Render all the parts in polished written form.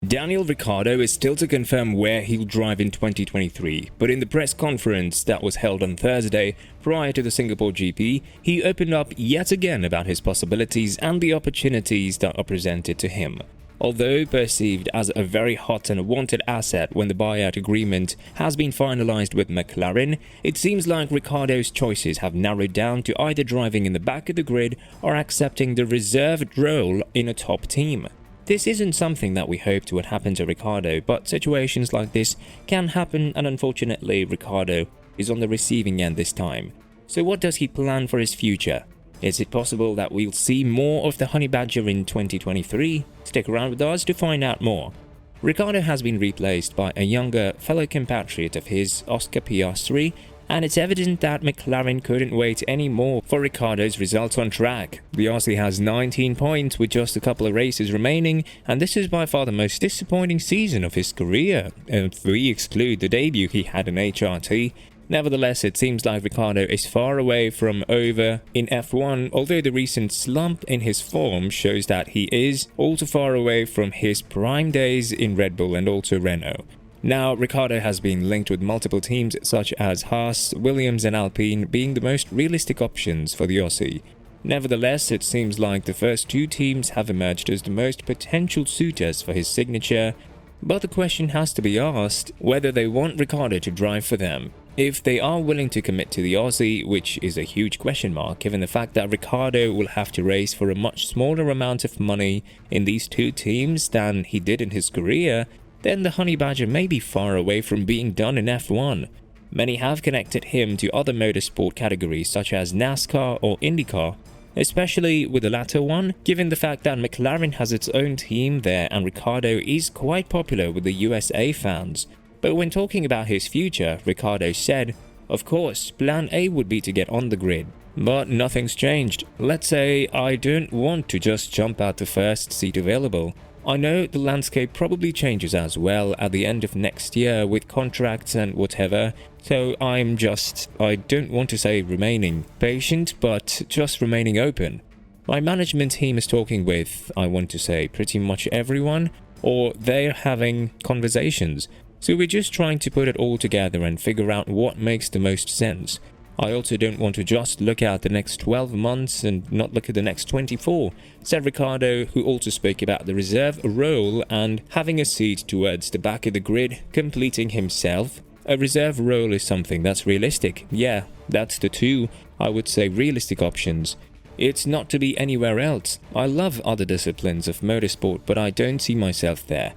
Daniel Ricciardo is still to confirm where he'll drive in 2023, but in the press conference that was held on Thursday prior to the Singapore GP, he opened up yet again about his possibilities and the opportunities that are presented to him. Although perceived as a very hot and wanted asset when the buyout agreement has been finalized with McLaren, it seems like Ricciardo's choices have narrowed down to either driving in the back of the grid or accepting the reserved role in a top team. This isn't something that we hoped would happen to Ricciardo, but situations like this can happen, and unfortunately Ricciardo is on the receiving end this time. So what does he plan for his future? Is it possible that we'll see more of the Honey Badger in 2023? Stick around with us to find out more. Ricciardo has been replaced by a younger fellow compatriot of his, Oscar Piastri, and it's evident that McLaren couldn't wait any more for Ricciardo's results on track. The Aussie has 19 points with just a couple of races remaining, and this is by far the most disappointing season of his career, if we exclude the debut he had in HRT. Nevertheless, it seems like Ricciardo is far away from over in F1, although the recent slump in his form shows that he is all too far away from his prime days in Red Bull and also Renault. Now, Ricciardo has been linked with multiple teams such as Haas, Williams and Alpine being the most realistic options for the Aussie. Nevertheless, it seems like the first two teams have emerged as the most potential suitors for his signature, but the question has to be asked whether they want Ricciardo to drive for them. If they are willing to commit to the Aussie, which is a huge question mark given the fact that Ricciardo will have to race for a much smaller amount of money in these two teams than he did in his career, then the Honey Badger may be far away from being done in F1. Many have connected him to other motorsport categories such as NASCAR or IndyCar, especially with the latter one, given the fact that McLaren has its own team there and Ricciardo is quite popular with the USA fans. But when talking about his future, Ricciardo said, "Of course, plan A would be to get on the grid. But nothing's changed. Let's say I don't want to just jump out the first seat available. I know the landscape probably changes as well at the end of next year with contracts and whatever, so I don't want to say remaining patient, but just remaining open. My management team is talking with, I want to say, pretty much everyone, or they're having conversations. So we're just trying to put it all together and figure out what makes the most sense. I also don't want to just look at the next 12 months and not look at the next 24, said Ricciardo, who also spoke about the reserve role and having a seat towards the back of the grid, completing himself. A reserve role is something that's realistic. Yeah, that's the two, I would say, realistic options. It's not to be anywhere else. I love other disciplines of motorsport, but I don't see myself there.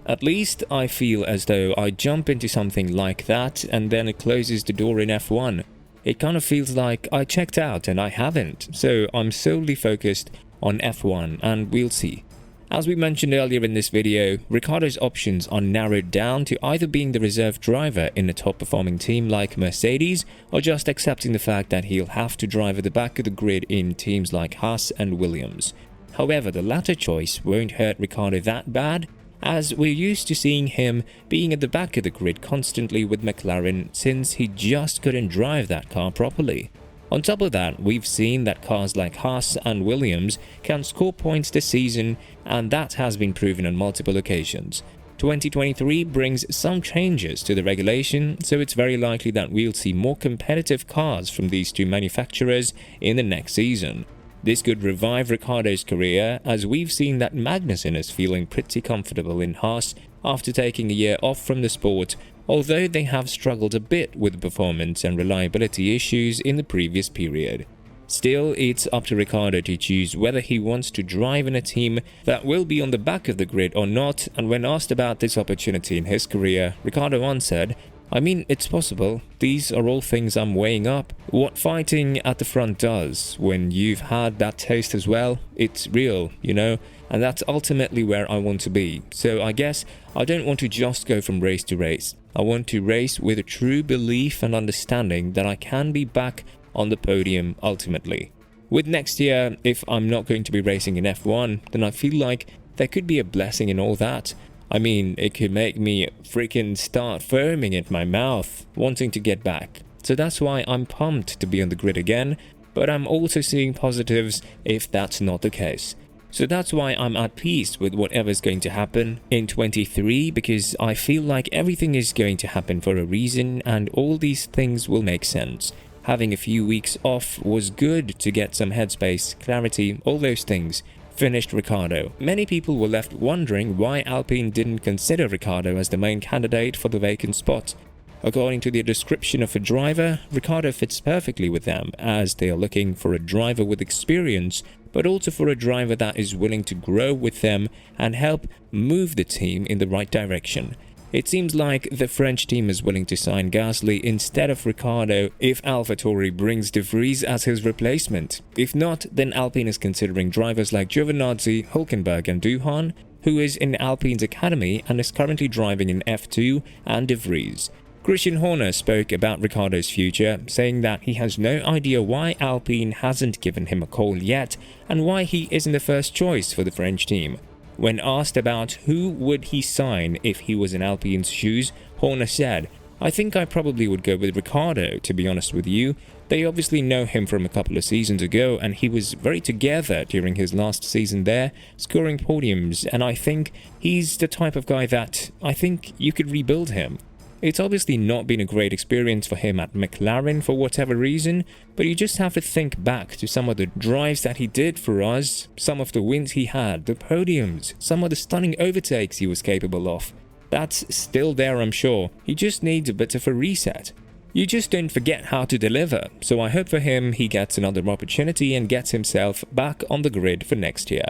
At least I feel as though I jump into something like that and then it closes the door in F1. It kind of feels like I checked out and I haven't, so I'm solely focused on F1 and we'll see. As we mentioned earlier in this video, Ricciardo's options are narrowed down to either being the reserve driver in a top performing team like Mercedes or just accepting the fact that he'll have to drive at the back of the grid in teams like Haas and Williams. However, the latter choice won't hurt Ricciardo that bad, as we're used to seeing him being at the back of the grid constantly with McLaren since he just couldn't drive that car properly. On top of that, we've seen that cars like Haas and Williams can score points this season, and that has been proven on multiple occasions. 2023 brings some changes to the regulation, so it's very likely that we'll see more competitive cars from these two manufacturers in the next season. This could revive Ricciardo's career, as we've seen that Magnussen is feeling pretty comfortable in Haas after taking a year off from the sport, although they have struggled a bit with performance and reliability issues in the previous period. Still, it's up to Ricciardo to choose whether he wants to drive in a team that will be on the back of the grid or not, and when asked about this opportunity in his career, Ricciardo answered, "I mean, it's possible. These are all things I'm weighing up. What fighting at the front does, when you've had that taste as well, it's real, you know, and that's ultimately where I want to be. So I guess I don't want to just go from race to race. I want to race with a true belief and understanding that I can be back on the podium ultimately. With next year, if I'm not going to be racing in F1, then I feel like there could be a blessing in all that. I mean, it could make me freaking start foaming at my mouth, wanting to get back. So that's why I'm pumped to be on the grid again, but I'm also seeing positives if that's not the case. So that's why I'm at peace with whatever's going to happen in 23, because I feel like everything is going to happen for a reason and all these things will make sense. Having a few weeks off was good to get some headspace, clarity, all those things. Finished Ricciardo. Many people were left wondering why Alpine didn't consider Ricciardo as the main candidate for the vacant spot. According to the description of a driver, Ricciardo fits perfectly with them, as they are looking for a driver with experience, but also for a driver that is willing to grow with them and help move the team in the right direction. It seems like the French team is willing to sign Gasly instead of Ricciardo if AlphaTauri brings De Vries as his replacement. If not, then Alpine is considering drivers like Giovinazzi, Hülkenberg and Duhan, who is in Alpine's academy and is currently driving in F2, and De Vries. Christian Horner spoke about Ricciardo's future, saying that he has no idea why Alpine hasn't given him a call yet and why he isn't the first choice for the French team. When asked about who would he sign if he was in Alpine's shoes, Horner said, "I think I probably would go with Ricciardo, to be honest with you. They obviously know him from a couple of seasons ago and he was very together during his last season there, scoring podiums, and I think he's the type of guy that I think you could rebuild him." It's obviously not been a great experience for him at McLaren for whatever reason, but you just have to think back to some of the drives that he did for us, some of the wins he had, the podiums, some of the stunning overtakes he was capable of. That's still there, I'm sure. He just needs a bit of a reset. You just don't forget how to deliver, so I hope for him he gets another opportunity and gets himself back on the grid for next year.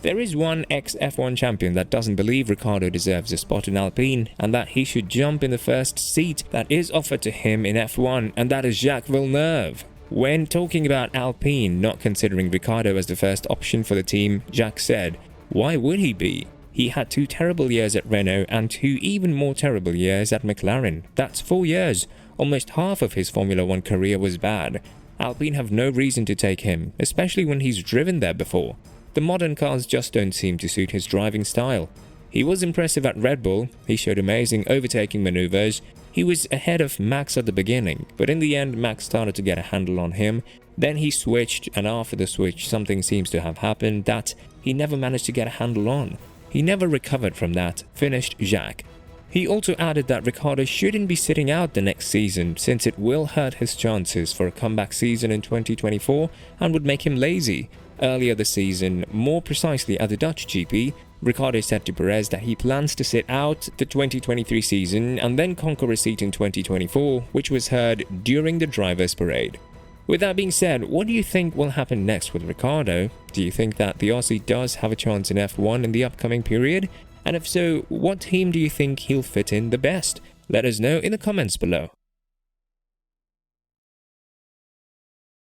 There is one ex-F1 champion that doesn't believe Ricciardo deserves a spot in Alpine and that he should jump in the first seat that is offered to him in F1, and that is Jacques Villeneuve. When talking about Alpine not considering Ricciardo as the first option for the team, Jacques said, "Why would he be? He had 2 terrible years at Renault and 2 even more terrible years at McLaren. That's 4 years. Almost half of his Formula 1 career was bad. Alpine have no reason to take him, especially when he's driven there before. The modern cars just don't seem to suit his driving style. He was impressive at Red Bull, he showed amazing overtaking maneuvers, he was ahead of Max at the beginning, but in the end Max started to get a handle on him, then he switched, and after the switch something seems to have happened that he never managed to get a handle on. He never recovered from that," finished Jacques. He also added that Ricciardo shouldn't be sitting out the next season since it will hurt his chances for a comeback season in 2024 and would make him lazy. Earlier this season, more precisely at the Dutch GP, Ricciardo said to Perez that he plans to sit out the 2023 season and then conquer a seat in 2024, which was heard during the Drivers' Parade. With that being said, what do you think will happen next with Ricciardo? Do you think that the Aussie does have a chance in F1 in the upcoming period? And if so, what team do you think he'll fit in the best? Let us know in the comments below.